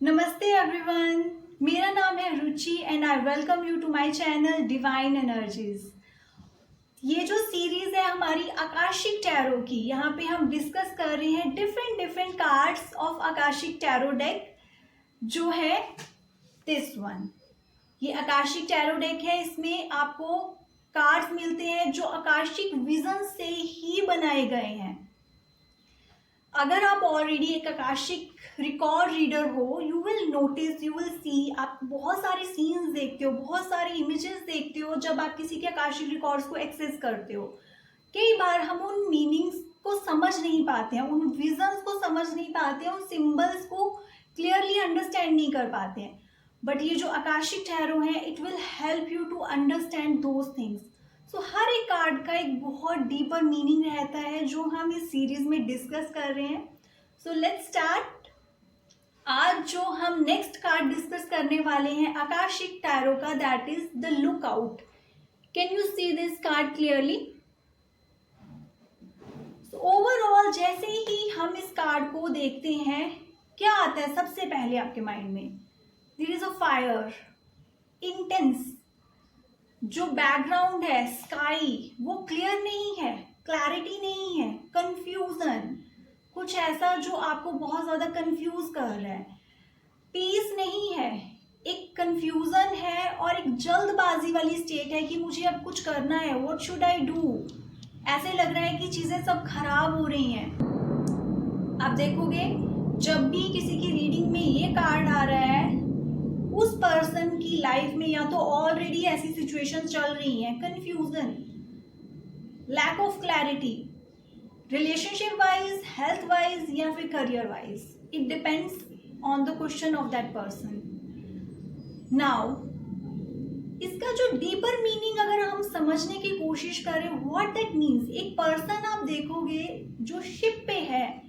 नमस्ते एवरीवन, मेरा नाम है Ruchi and I welcome you to my channel divine energies. ये जो सीरीज है हमारी आकाशिक टैरो की, यहाँ पे हम डिस्कस कर रहे हैं different cards of Akashic tarot deck, जो है दिस वन। ये आकाशिक टैरो डेक है। इसमें आपको कार्ड्स मिलते हैं जो आकाशिक विजन से ही बनाए गए हैं। अगर आप ऑलरेडी एक आकाशिक रिकॉर्ड रीडर हो, you will notice, you will see, आप बहुत सारे सीन्स देखते हो, बहुत सारे इमेजेस देखते हो जब आप किसी के आकाशिक रिकॉर्ड्स को एक्सेस करते हो। कई बार हम उन मीनिंग्स को समझ नहीं पाते हैं, उन विजन्स को समझ नहीं पाते हैं, उन सिंबल्स को क्लियरली अंडरस्टैंड नहीं कर पाते हैं। बट ये जो आकाशिक टैरो है, it will help you to understand those things. So हर एक कार्ड का एक बहुत डीपर मीनिंग रहता है जो हम इस सीरीज में डिस्कस कर रहे हैं। So let's start. आज जो हम नेक्स्ट कार्ड डिस्कस करने वाले हैं आकाशिक टैरो का, that is the look out. Can you see this card clearly? Overall जैसे ही हम इस कार्ड को देखते हैं, क्या आता है सबसे पहले आपके माइंड में? There is a fire, intense. जो बैकग्राउंड है स्काई, वो क्लियर नहीं है, क्लैरिटी नहीं है, कंफ्यूजन, कुछ ऐसा जो आपको बहुत ज्यादा कंफ्यूज कर रहा है। पीस नहीं है, एक कंफ्यूजन है और एक जल्दबाजी वाली स्टेट है कि मुझे अब कुछ करना है, व्हाट शुड आई डू। ऐसे लग रहा है कि चीजें सब खराब हो रही हैं। आप देखोगे जब भी किसी की रीडिंग में ये कार्ड आ रहा है, उस पर्सन की लाइफ में या तो ऑलरेडी ऐसी सिचुएशंस चल रही हैं, confusion, lack of clarity, relationship wise, health wise या फिर career wise. It depends on the question of that person. Now इसका जो डीपर मीनिंग अगर हम समझने की कोशिश करें, व्हाट दैट मीन्स, एक पर्सन आप देखोगे जो शिप पे है,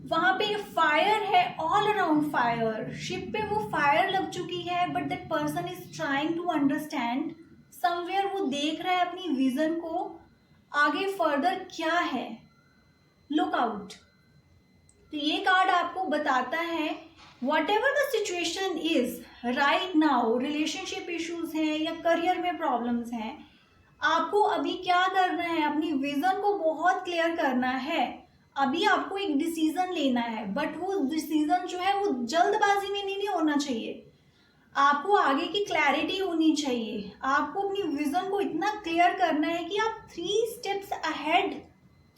वहां पे फायर है, ऑल अराउंड फायर, शिप पे वो फायर लग चुकी है, but that person is trying to understand somewhere. वो देख रहा है अपनी विजन को, आगे फर्दर क्या है, लुक आउट। तो ये कार्ड आपको बताता है what ever the situation is right now, relationship issues हैं या करियर में प्रॉब्लम्स हैं, आपको अभी क्या करना है, अपनी विजन को बहुत क्लियर करना है। अभी आपको एक डिसीजन लेना है, बट वो डिसीजन जो है वो जल्दबाजी में नहीं होना चाहिए। आपको आगे की क्लैरिटी होनी चाहिए। आपको अपनी विजन को इतना क्लियर करना है कि आप 3 स्टेप्स अहेड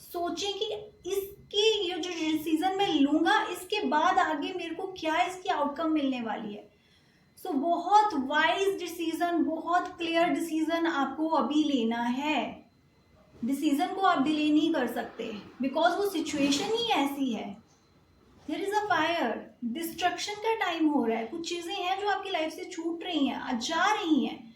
सोचें कि इसके ये जो डिसीजन मैं लूंगा, इसके बाद आगे मेरे को क्या इसकी आउटकम मिलने वाली है। सो बहुत वाइज डिसीजन, बहुत क्लियर डिसीजन आपको अभी लेना है। डिसीजन को आप डिले नहीं कर सकते, बिकॉज वो सिचुएशन ही ऐसी है। There is a fire, destruction का टाइम हो रहा है, कुछ चीजें हैं जो आपकी लाइफ से छूट रही हैं, जा रही हैं।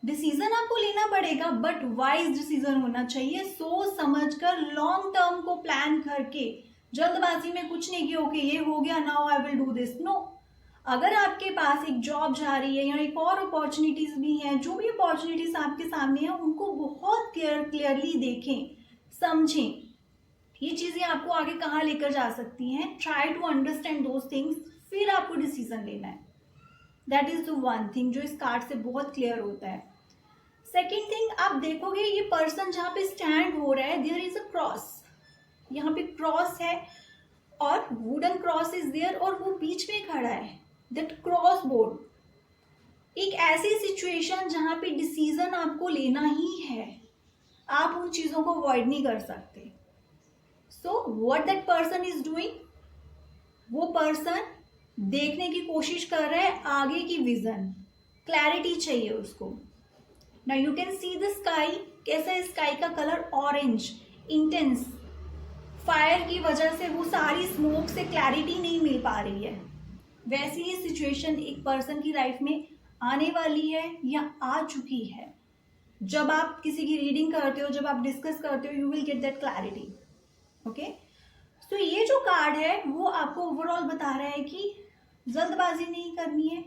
डिसीजन आपको लेना पड़ेगा, बट वाइज डिसीजन होना चाहिए, सोच समझ कर, लॉन्ग टर्म को प्लान करके। जल्दबाजी में कुछ नहीं कि ओके ये हो गया, now I will do this, no. अगर आपके पास एक जॉब जा रही है या एक और अपॉर्चुनिटीज भी हैं, जो भी अपॉर्चुनिटीज आपके सामने हैं, उनको बहुत क्लियरली देखें, समझें। ये चीजें आपको आगे कहाँ लेकर जा सकती हैं, try to understand those things, फिर आपको डिसीजन लेना है। That is the one thing जो इस कार्ड से बहुत क्लियर होता है। सेकेंड थिंग, आप देखोगे ये पर्सन जहाँ पे स्टैंड हो रहा है, देयर इज अ क्रॉस। यहाँ पे क्रॉस है और वुडन क्रॉस इज देयर, और वो बीच में खड़ा है। दैट क्रॉस बोर्ड एक ऐसी सिचुएशन जहां पे डिसीजन आपको लेना ही है, आप उन चीजों को अवॉइड नहीं कर सकते। So what that person is doing, वो पर्सन देखने की कोशिश कर रहा है आगे की विजन, क्लैरिटी चाहिए उसको। Now you can see the sky. कैसा है स्काई का कलर? Orange, intense. फायर की वजह से वो सारी स्मोक से क्लैरिटी नहीं मिल पा रही है। वैसी ही सिचुएशन एक पर्सन की लाइफ में आने वाली है या आ चुकी है। जब आप किसी की रीडिंग करते हो, जब आप डिस्कस करते हो, you will get that clarity. Okay, तो ये जो कार्ड है वो आपको ओवरऑल बता रहा है कि जल्दबाजी नहीं करनी है।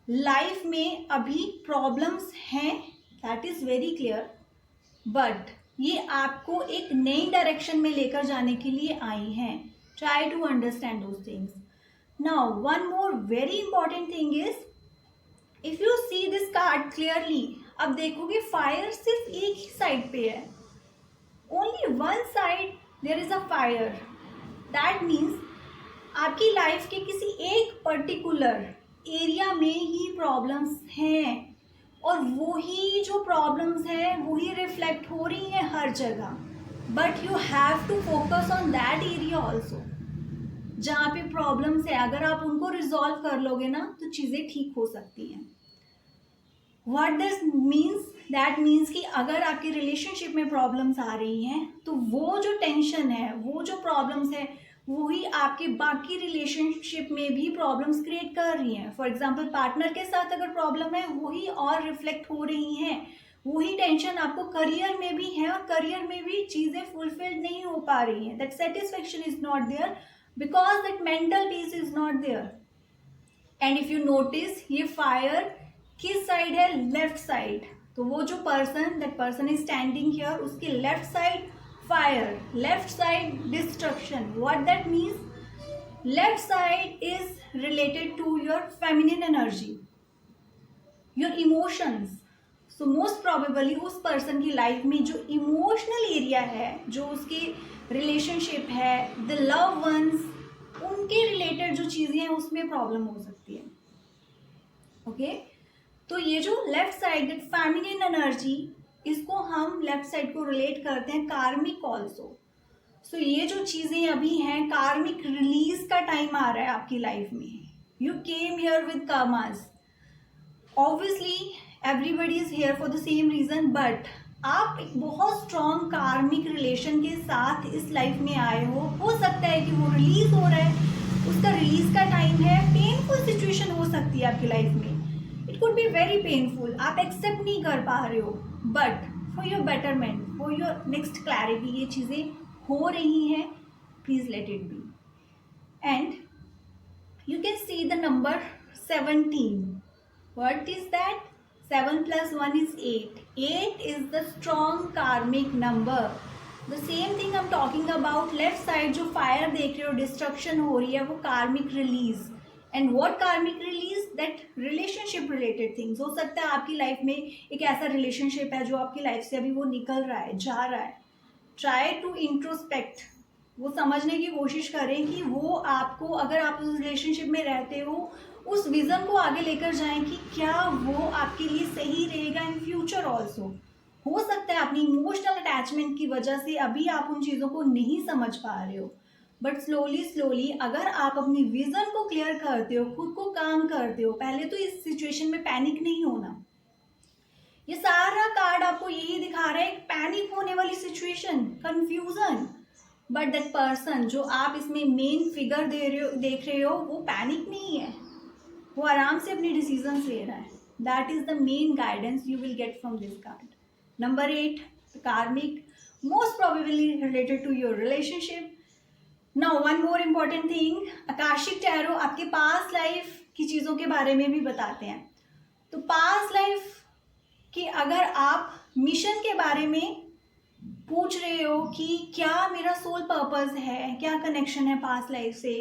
लाइफ में अभी प्रॉब्लम्स हैं, that is very clear, but ये आपको एक नई डायरेक्शन में लेकर जाने के लिए आई हैं। Try to understand those things. Now one more very important thing is, if you see this card clearly, अब देखोगे फायर सिर्फ एक ही साइड पे है, only one side there is a fire. That means आपकी लाइफ के किसी एक पर्टिकुलर एरिया में ही प्रॉब्लम्स हैं, और वही जो प्रॉब्लम्स हैं वही रिफ्लेक्ट हो रही हैं हर जगह, but you have to focus on that area also. जहाँ पे प्रॉब्लम्स है अगर आप उनको रिजॉल्व कर लोगे ना तो चीज़ें ठीक हो सकती हैं। What this means, that means कि अगर आपकी रिलेशनशिप में प्रॉब्लम्स आ रही हैं तो वो जो टेंशन है, वो जो प्रॉब्लम्स है, वही आपके बाकी रिलेशनशिप में भी प्रॉब्लम्स क्रिएट कर रही हैं। फॉर एग्जाम्पल पार्टनर के साथ अगर प्रॉब्लम है वही और रिफ्लेक्ट हो रही हैं, वही टेंशन आपको करियर में भी है, और करियर में भी चीज़ें फुलफिल्ड नहीं हो पा रही हैं, that satisfaction is not there because that mental peace is not there. And if you notice ये फायर किस साइड है, लेफ्ट साइड, तो वो जो person, that person is standing here, उसके left side fire, left side destruction. What that means, left side is related to your feminine energy, your emotions. So most probably उस person की life में जो emotional area है, जो उसके relationship है, the love once, उनके रिलेटेड जो चीज़ें हैं उसमें प्रॉब्लम हो सकती है। ओके तो ये जो लेफ्ट साइड फेमिनिन एनर्जी, इसको हम लेफ्ट साइड को रिलेट करते हैं कार्मिक ऑल्सो। सो ये जो चीज़ें अभी हैं, कार्मिक रिलीज का टाइम आ रहा है आपकी लाइफ में। You came here with karmas, obviously everybody is here for the same reason, but आप एक बहुत स्ट्रॉन्ग कार्मिक रिलेशन के साथ इस लाइफ में आए हो सकता है कि वो रिलीज हो रहा है, उसका रिलीज का टाइम है। पेनफुल सिचुएशन हो सकती है आपकी लाइफ में, it could be very painful, आप एक्सेप्ट नहीं कर पा रहे हो, but for your betterment, for your next clarity, ये चीज़ें हो रही हैं, please let it be. And you can see the number 17. What is that? 7 plus 1 is 8. 8 is the strong karmic number. The same thing I'm talking about. Left side जो fire देख रहे हो, destruction हो रही है, वो karmic release. And what karmic release? That relationship related things. हो सकता है आपकी लाइफ में एक ऐसा रिलेशनशिप है जो आपकी लाइफ से अभी वो निकल रहा है, जा रहा है। Try to introspect. वो समझने की कोशिश करें कि वो आपको, अगर आप उस रिलेशनशिप में रहते हो, उस विज़न को आगे लेकर जाएं कि क्या वो आपके लिए सही रहेगा इन फ्यूचर ऑल्सो। हो सकता है अपनी इमोशनल अटैचमेंट की वजह से अभी आप उन चीज़ों को नहीं समझ पा रहे हो, बट स्लोली अगर आप अपनी विज़न को क्लियर करते हो, खुद को काम करते हो, पहले तो इस सिचुएशन में पैनिक नहीं होना। ये सारा कार्ड आपको यही दिखा रहा है, पैनिक होने वाली situation, confusion, but that person जो आप इसमें मेन फिगर देख रहे हो, वो पैनिक नहीं है, वो आराम से अपनी डिसीजंस ले रहा है। That is the main guidance you will get from this card. Number 8, karmic, most probably related to your relationship. Now one more important thing, akashic tarot आपके पास्ट लाइफ की चीज़ों के बारे में भी बताते हैं। तो पास्ट लाइफ कि अगर आप मिशन के बारे में पूछ रहे हो कि क्या मेरा सोल पर्पस है, क्या कनेक्शन है पास्ट लाइफ से,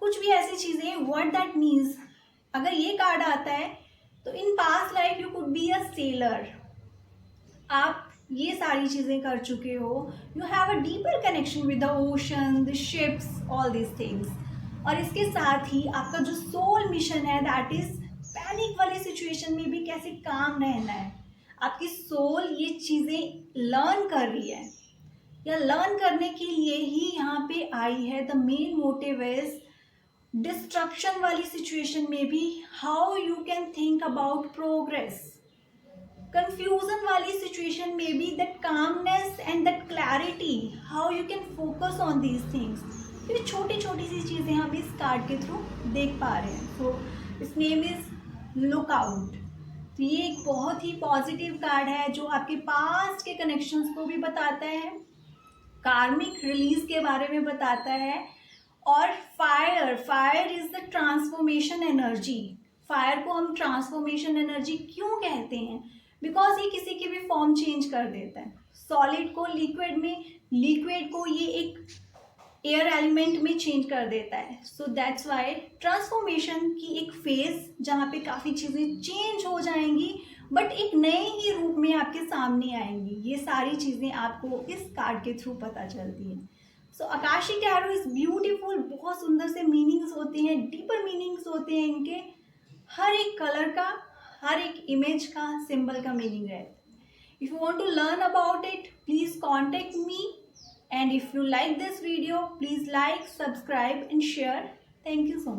कुछ भी ऐसी चीज़ें, व्हाट दैट मीन्स, अगर ये कार्ड आता है तो in past life you could be a seller, आप ये सारी चीज़ें कर चुके हो, you have a deeper connection with the ocean, the ships, all this things. और इसके साथ ही आपका जो सोल मिशन है, दैट इज पैनिक वाली सिचुएशन में भी कैसे काम रहना है। आपकी सोल ये चीज़ें लर्न कर रही है, या लर्न करने के लिए ही यहाँ पे आई है। The main motive is destruction वाली सिचुएशन में भी how you can think about progress, confusion वाली सिचुएशन में भी that calmness and that clarity, how you can focus on these things. ये छोटी छोटी सी चीज़ें हम इस कार्ड के थ्रू देख पा रहे हैं। सो इस नेम इज लुक आउट। तो ये एक बहुत ही पॉजिटिव कार्ड है जो आपके पास्ट के कनेक्शंस को भी बताता है, कार्मिक रिलीज के बारे में बताता है। और fire is the transformation energy. Fire को हम ट्रांसफॉर्मेशन एनर्जी क्यों कहते हैं? बिकॉज ये किसी की भी फॉर्म चेंज कर देता है, सॉलिड को लिक्विड में, लिक्विड को ये एयर एलिमेंट में चेंज कर देता है। सो दैट्स वाई ट्रांसफॉर्मेशन की एक फेज जहाँ पे काफ़ी चीज़ें चेंज हो जाएंगी बट एक नए ही रूप में आपके सामने आएंगी। ये सारी चीज़ें आपको इस कार्ड के थ्रू पता चलती हैं। सो आकाशी टैरो इज ब्यूटीफुल, बहुत सुंदर से मीनिंग्स होते हैं, डीपर मीनिंग्स होते हैं इनके। हर एक कलर का, हर एक इमेज का, सिंबल का मीनिंग रहता है। If you want to learn about it, please contact me. And if you like this video, please like, subscribe and share. Thank you so much.